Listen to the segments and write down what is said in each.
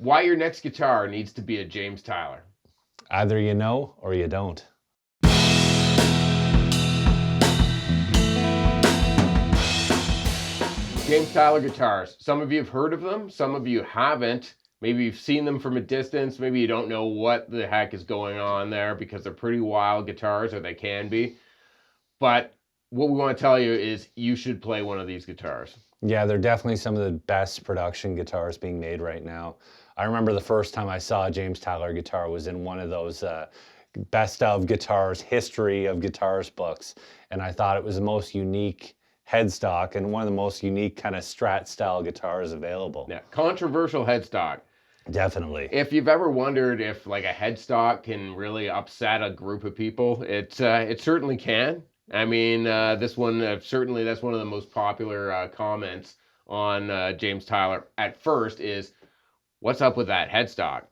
Why your next guitar needs to be a James Tyler. Either you know or you don't. James Tyler guitars. Some of you have heard of them, some of you haven't. Maybe you've seen them from a distance. Maybe you don't know what the heck is going on there because they're pretty wild guitars, or they can be. But what we want to tell you is you should play one of these guitars. Yeah, they're definitely some of the best production guitars being made right now. I remember the first time I saw a James Tyler guitar was in one of those best of guitars, history of guitars books. And I thought it was the most unique headstock and one of the most unique kind of Strat style guitars available. Yeah, controversial headstock. Definitely. If you've ever wondered if like a headstock can really upset a group of people, it certainly can. I mean, this one certainly, that's one of the most popular comments on James Tyler at first is, what's up with that headstock?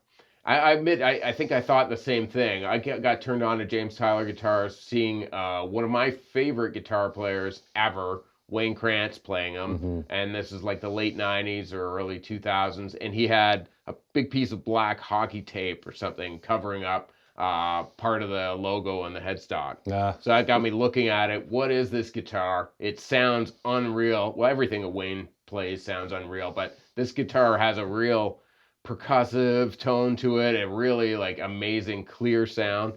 I admit, I think I thought the same thing. I got turned on to James Tyler guitars seeing one of my favorite guitar players ever, Wayne Krantz, playing them. And this is like the late 90s or early 2000s. And he had a big piece of black hockey tape or something covering up part of the logo on the headstock. So that got me looking at it. What is this guitar? It sounds unreal. Well, everything that Wayne plays sounds unreal, but this guitar has a real percussive tone to it, a really like amazing clear sound,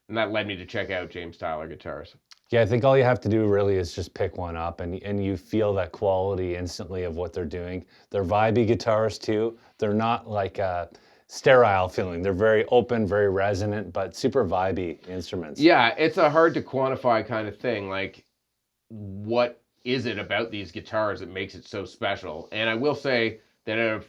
and that led me to check out James Tyler guitars. Yeah, I think all you have to do really is just pick one up and you feel that quality instantly of what they're doing. They're vibey guitars too. They're not like a sterile feeling. They're very open, very resonant, but super vibey instruments. Yeah, it's a hard to quantify kind of thing. Like, what is it about these guitars that makes it so special? And I will say that out of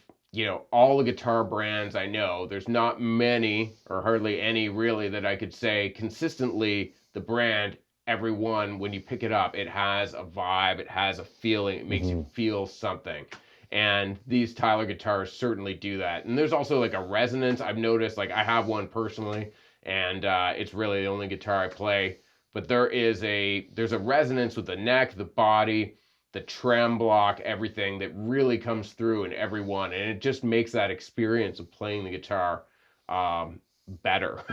all the guitar brands I know, there's not many or hardly any really that I could say consistently the brand, every one, when you pick it up, it has a vibe, it has a feeling, it makes you feel something. And these Tyler guitars certainly do that. And there's also like a resonance. I've noticed, like I have one personally, and it's really the only guitar I play. But there's a resonance with the neck, the body, the trem block, everything that really comes through in every one. And it just makes that experience of playing the guitar better.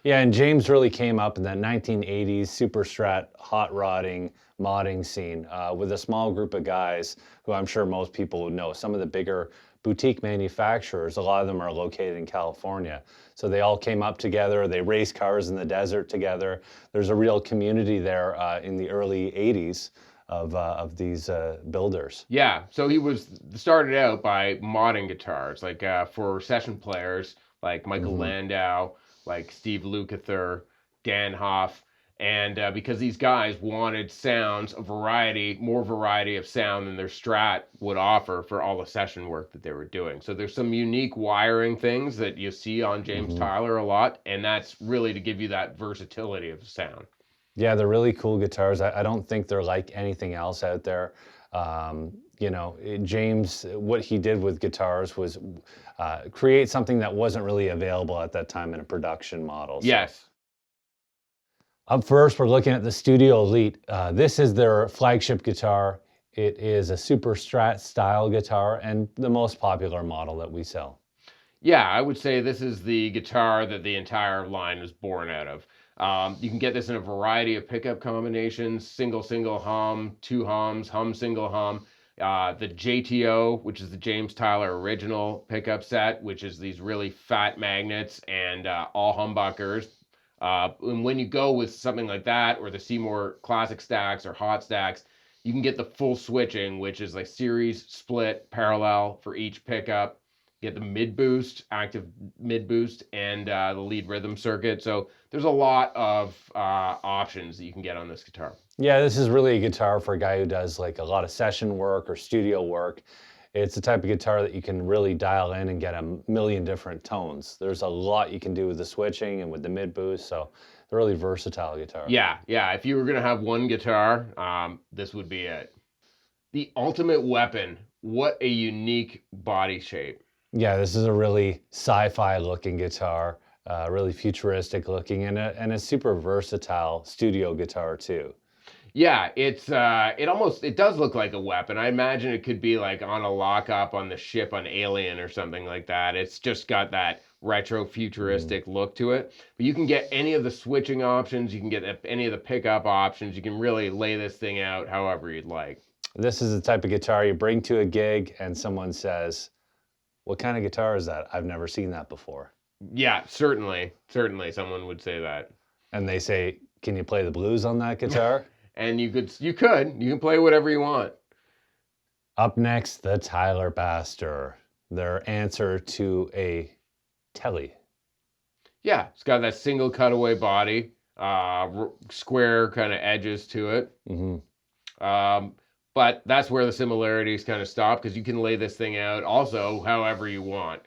Yeah, and James really came up in that 1980s super strat hot rodding modding scene with a small group of guys who I'm sure most people would know. Some of the bigger boutique manufacturers, a lot of them are located in California. So they all came up together, they raced cars in the desert together. There's a real community there in the early 80s of these builders. Yeah, so he started out by modding guitars, like for session players like Michael Landau, like Steve Lukather, Dan Hoff, and because these guys wanted sounds, more variety of sound than their Strat would offer for all the session work that they were doing. So there's some unique wiring things that you see on James Tyler a lot, and that's really to give you that versatility of sound. Yeah, they're really cool guitars. I don't think they're like anything else out there. James, what he did with guitars was create something that wasn't really available at that time in a production model. So. Yes. Up first, we're looking at the Studio Elite. This is their flagship guitar. It is a super Strat style guitar and the most popular model that we sell. Yeah, I would say this is the guitar that the entire line was born out of. You can get this in a variety of pickup combinations: single hum, two hums, hum single hum. The JTO, which is the James Tyler original pickup set, which is these really fat magnets and all humbuckers. And when you go with something like that, or the Seymour Classic stacks or hot stacks, you can get the full switching, which is like series, split, parallel for each pickup. You get the mid boost, active mid boost, and the lead rhythm circuit. So there's a lot of options that you can get on this guitar. Yeah, this is really a guitar for a guy who does like a lot of session work or studio work. It's the type of guitar that you can really dial in and get a million different tones. There's a lot you can do with the switching and with the mid boost, so they're really versatile guitar. Yeah. If you were gonna have one guitar, this would be it. The ultimate weapon. What a unique body shape. Yeah, this is a really sci-fi looking guitar, really futuristic looking, and a super versatile studio guitar too. Yeah, it does look like a weapon. I imagine it could be like on a lockup on the ship on Alien or something like that. It's just got that retro Mm. futuristic look to it. But you can get any of the switching options, you can get any of the pickup options. You can really lay this thing out however you'd like. This is the type of guitar you bring to a gig and someone says, "What kind of guitar is that? I've never seen that before." Yeah, certainly. Certainly someone would say that. And they say, "Can you play the blues on that guitar?" And you can play whatever you want. Up next, the Tylerbastar, their answer to a telly. Yeah, it's got that single cutaway body, square kind of edges to it. Hmm. Um, but that's where the similarities kind of stop because you can lay this thing out also however you want.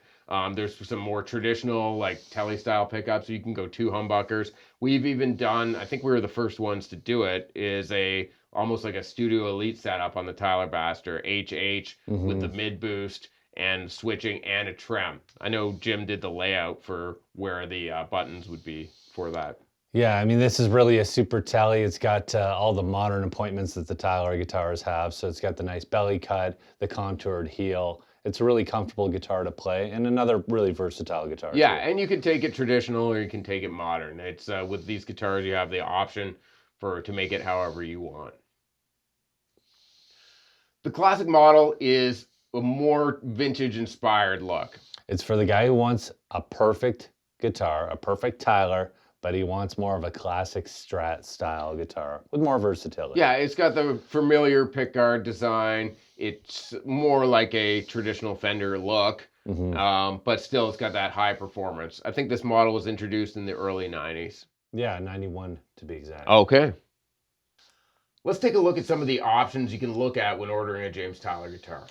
There's some more traditional like telly style pickups. So you can go two humbuckers. We've even done, I think we were the first ones to do it, is a almost like a Studio Elite setup on the Tylerbastar HH with the Hmm. mid boost and switching and a trem. I know Jim did the layout for where the buttons would be for that. Yeah, I mean, this is really a super telly. It's got all the modern appointments that the Tyler guitars have. So it's got the nice belly cut, the contoured heel. It's a really comfortable guitar to play and another really versatile guitar Yeah, too. and you can take it traditional or you can take it modern. It's with these guitars you have the option for to make it however you want. The classic model is a more vintage inspired look. It's for the guy who wants a perfect guitar, a perfect Tyler, but he wants more of a classic Strat style guitar with more Yeah, versatility. it's got the familiar pickguard design. It's more like a traditional Fender look, Hmm. but still it's got that high performance. I think this model was introduced in the early 90s. Yeah, 91 to be exact. Okay. Let's take a look at some of the options you can look at when ordering a James Tyler guitar.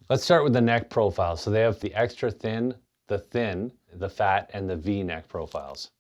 Let's start with the neck profile. So they have the extra thin, the fat, and the V neck profiles.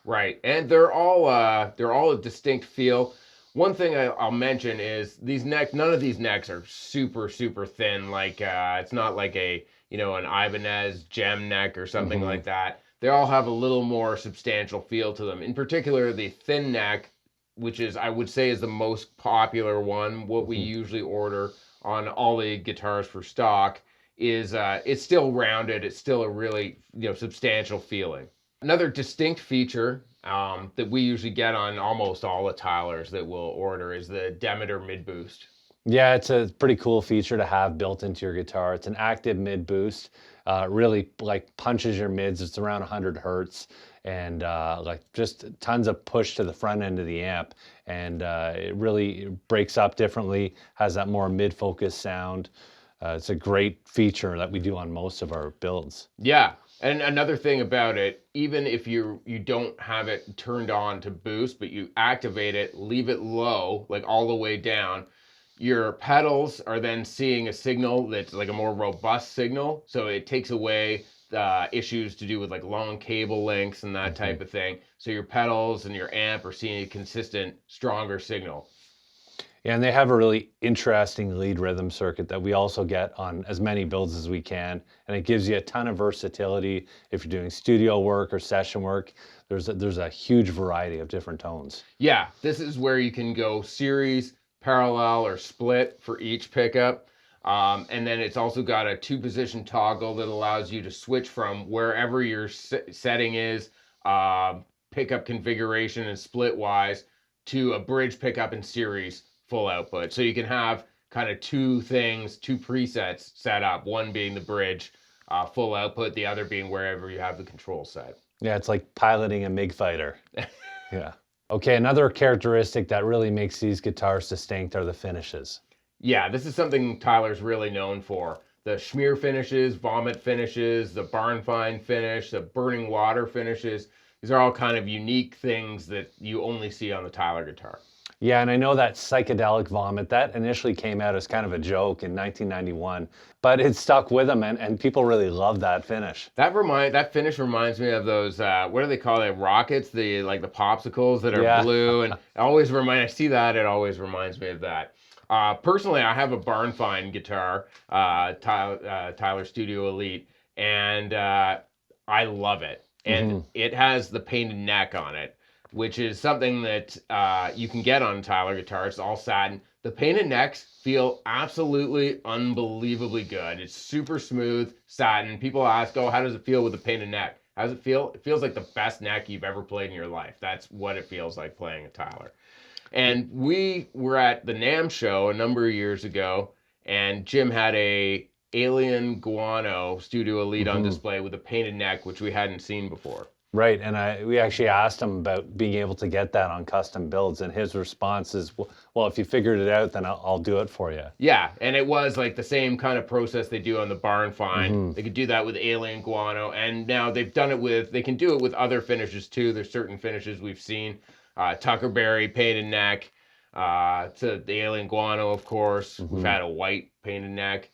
Right, and they're all a distinct feel. One thing I'll mention is these neck. None of these necks are super thin. Like it's not like a an Ibanez gem neck or something Hmm. like that. They all have a little more substantial feel to them. In particular, the thin neck, which is I would say is the most popular one. What we Hmm. usually order on all the guitars for stock is it's still rounded. It's still a really substantial feeling. Another distinct feature that we usually get on almost all the Tylers that we'll order is the Demeter mid boost. Yeah, it's a pretty cool feature to have built into your guitar. It's an active mid boost. Really like punches your mids. It's around 100 hertz and like just tons of push to the front end of the amp. And it really breaks up differently, has that more mid focus sound. It's a great feature that we do on most of our builds. Yeah, and another thing about it, even if you don't have it turned on to boost, but you activate it, leave it low, like all the way down, your pedals are then seeing a signal that's like a more robust signal. So it takes away issues to do with like long cable lengths and that Mhm. type of thing. So your pedals and your amp are seeing a consistent, stronger signal. Yeah, and they have a really interesting lead rhythm circuit that we also get on as many builds as we can. And it gives you a ton of versatility if you're doing studio work or session work. There's a huge variety of different tones. Yeah, this is where you can go series, parallel, or split for each pickup. And then it's also got a two-position toggle that allows you to switch from wherever your setting is, pickup configuration and split-wise, to a bridge pickup and series full output. So you can have kind of two things, two presets set up, one being the bridge full output, the other being wherever you have the control set. Yeah, it's like piloting a MiG fighter. Yeah. Okay, another characteristic that really makes these guitars distinct are the finishes. Yeah, this is something Tyler's really known for. The Schmear finishes, vomit finishes, the barn find finish, the burning water finishes. These are all kind of unique things that you only see on the Tyler guitar. Yeah, and I know that psychedelic vomit that initially came out as kind of a joke in 1991, but it stuck with them, and people really love that finish. That finish reminds me of those what do they call it, rockets, the like the popsicles that are Yeah. blue, and I see that, it always reminds me of that. Personally, I have a barn find guitar, Tyler Studio Elite, and I love it. And Hmm. it has the painted neck on it. which is something that you can get on Tyler guitars. It's all satin. The painted necks feel absolutely unbelievably good. It's super smooth satin. People ask, oh, how does it feel with the painted neck? How does it feel? It feels like the best neck you've ever played in your life. That's what it feels like playing a Tyler. And we were at the NAMM show a number of years ago, and Jim had a Alien Guano Studio Elite on display with a painted neck, which we hadn't seen before. Right, and we actually asked him about being able to get that on custom builds, and his response is, well, if you figured it out, then I'll do it for you. Yeah, and it was like the same kind of process they do on the Barn Find. They could do that with Alien Guano, and now they've done it with, they can do it with other finishes too. There's certain finishes we've seen. Tuckerberry painted neck, to the Alien Guano, of course. We've had a white painted neck,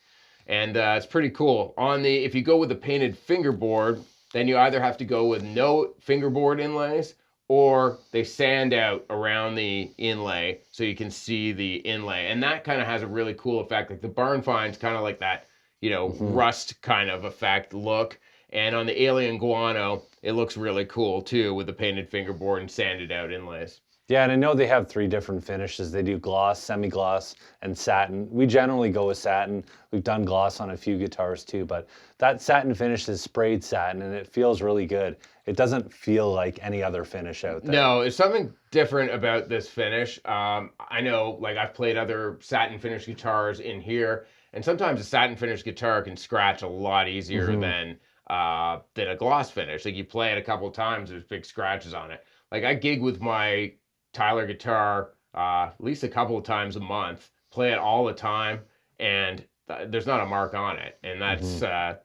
and it's pretty cool. If you go with the painted fingerboard, then you either have to go with no fingerboard inlays, or they sand out around the inlay so you can see the inlay. And that kind of has a really cool effect. Like the Barn Find's kind of like that, rust kind of effect look. And on the Alien Guano, it looks really cool too with the painted fingerboard and sanded out inlays. Yeah, and I know they have 3 different finishes. They do gloss, semi-gloss, and satin. We generally go with satin. We've done gloss on a few guitars too, but that satin finish is sprayed satin, and it feels really good. It doesn't feel like any other finish out there. No, it's something different about this finish. I know, like, I've played other satin finish guitars in here, and sometimes a satin finish guitar can scratch a lot easier than a gloss finish. Like, you play it a couple of times, there's big scratches on it. Like, I gig with my Tyler guitar at least a couple of times a month, play it all the time, and there's not a mark on it. And that's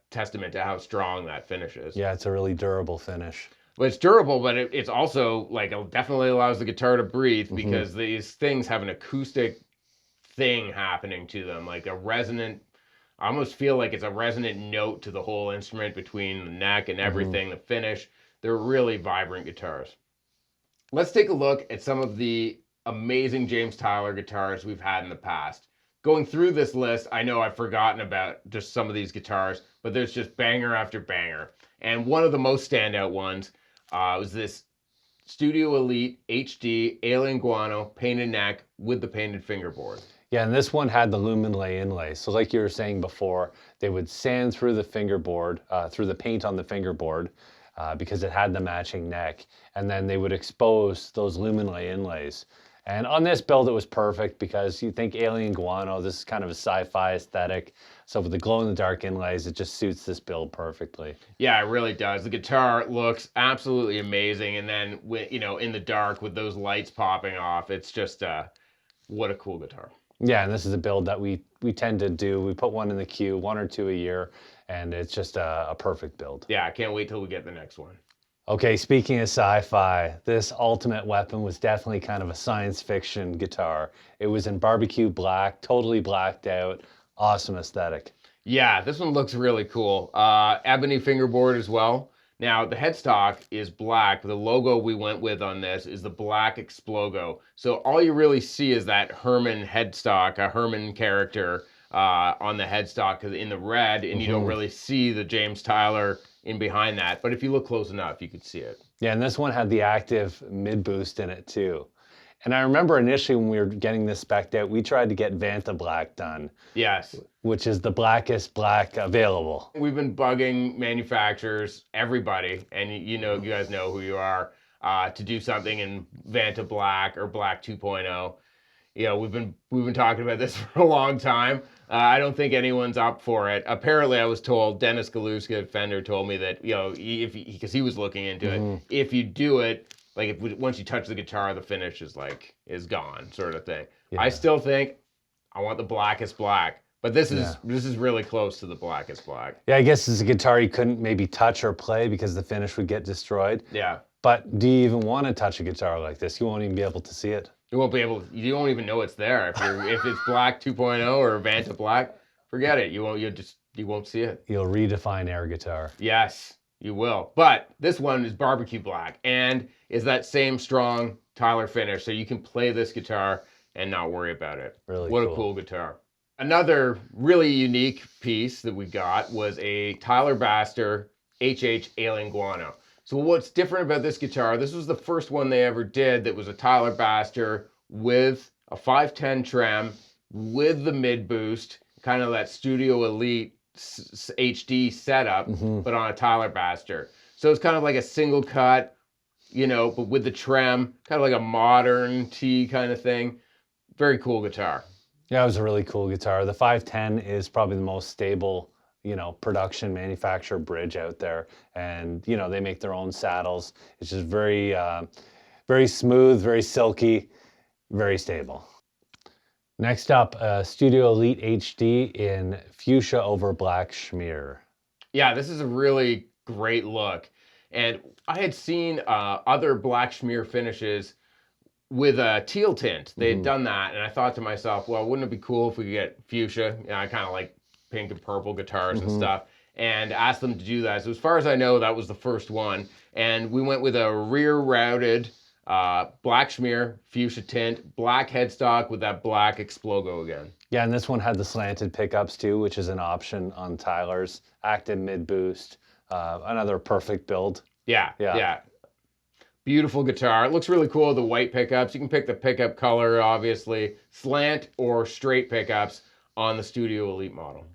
testament to how strong that finish is. Yeah, it's a really durable finish. But it's durable, but it's also, like, it definitely allows the guitar to breathe, because these things have an acoustic thing happening to them, like a resonant, I almost feel like it's a resonant note to the whole instrument between the neck and everything, the finish. They're really vibrant guitars. Let's take a look at some of the amazing James Tyler guitars we've had in the past. Going through this list, I know I've forgotten about just some of these guitars, but there's just banger after banger. And one of the most standout ones was this Studio Elite HD Alien Guano painted neck with the painted fingerboard. Yeah, and this one had the lumen lay inlay. So like you were saying before, they would sand through the fingerboard, through the paint on the fingerboard, because it had the matching neck, and then they would expose those lumen lay inlays. And on this build, it was perfect, because you think Alien Guano, this is kind of a sci-fi aesthetic. So with the glow-in-the-dark inlays, it just suits this build perfectly. Yeah, it really does. The guitar looks absolutely amazing, and then in the dark with those lights popping off, it's just what a cool guitar. Yeah, and this is a build that we tend to do. We put one in the queue, 1 or 2 a year, and it's just a perfect build. Yeah, I can't wait till we get the next one. Okay, speaking of sci-fi, this Ultimate Weapon was definitely kind of a science fiction guitar. It was in barbecue black, totally blacked out, awesome aesthetic. Yeah, this one looks really cool. Ebony fingerboard as well. Now, the headstock is black, but the logo we went with on this is the black Explogo. So all you really see is that Herman headstock, a Herman character on the headstock in the red, and you don't really see the James Tyler in behind that. But if you look close enough, you could see it. Yeah, and this one had the active mid boost in it too. And I remember initially when we were getting this spec'd out, we tried to get Vanta Black done. Yes. Which is the blackest black available. We've been bugging manufacturers, everybody, and you guys know who you are, to do something in Vanta Black or Black 2.0. We've been talking about this for a long time. I don't think anyone's up for it. Apparently, I was told, Dennis Galuska at Fender told me that, because he was looking into it, if you do it, like once you touch the guitar, the finish is gone, sort of thing. Yeah. I still think I want the blackest black, but this is really close to the blackest black. Yeah, I guess it's a guitar you couldn't maybe touch or play because the finish would get destroyed. Yeah. But do you even want to touch a guitar like this? You won't even be able to see it. You won't be able. You won't even know it's there if it's Black 2.0 or Vanta Black. Forget it. You won't see it. You'll redefine air guitar. Yes, you will. But this one is barbecue black and is that same strong Tyler finish, so you can play this guitar and not worry about it. Really What a cool guitar. Another really unique piece that we got was a Tylerbastar HH Alien Guano. So what's different about this guitar, this was the first one they ever did that was a Tylerbastar with a 510 trem, with the mid boost, kind of that Studio Elite HD setup, but on a Tylerbastar. So it's kind of like a single cut, you know, but with the trem, kind of like a modern T kind of thing. Very cool guitar. Yeah, it was a really cool guitar. The 510 is probably the most stable, you know, production manufacturer bridge out there. And, you know, they make their own saddles. It's just very, very smooth, very silky, very stable. Next up, Studio Elite HD in Fuchsia over Black Schmear. Yeah, this is a really great look. And I had seen other Black Schmear finishes with a teal tint. They had done that, and I thought to myself, well, wouldn't it be cool if we could get fuchsia? You know, I kind of like pink and purple guitars and stuff, and asked them to do that. So as far as I know, that was the first one. And we went with a rear-routed Black Schmear, fuchsia tint, black headstock with that black Explogo again. Yeah, and this one had the slanted pickups too, which is an option on Tyler's. Active mid boost, another perfect build. Yeah. Beautiful guitar. It looks really cool, the white pickups. You can pick the pickup color, obviously, slant or straight pickups on the Studio Elite model.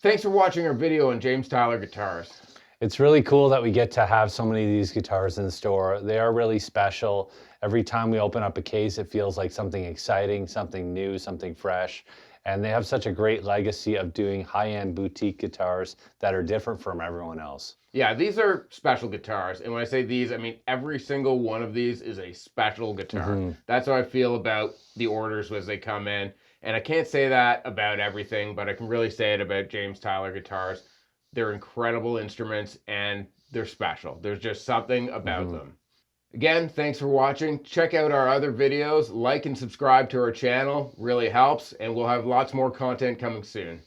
Thanks for watching our video on James Tyler guitars. It's really cool that we get to have so many of these guitars in the store. They are really special. Every time we open up a case, it feels like something exciting, something new, something fresh. And they have such a great legacy of doing high-end boutique guitars that are different from everyone else. Yeah, these are special guitars. And when I say these, I mean every single one of these is a special guitar. That's how I feel about the orders as they come in. And I can't say that about everything, but I can really say it about James Tyler guitars. They're incredible instruments and they're special. There's just something about them. Again, thanks for watching. Check out our other videos. Like and subscribe to our channel. Really helps. And we'll have lots more content coming soon.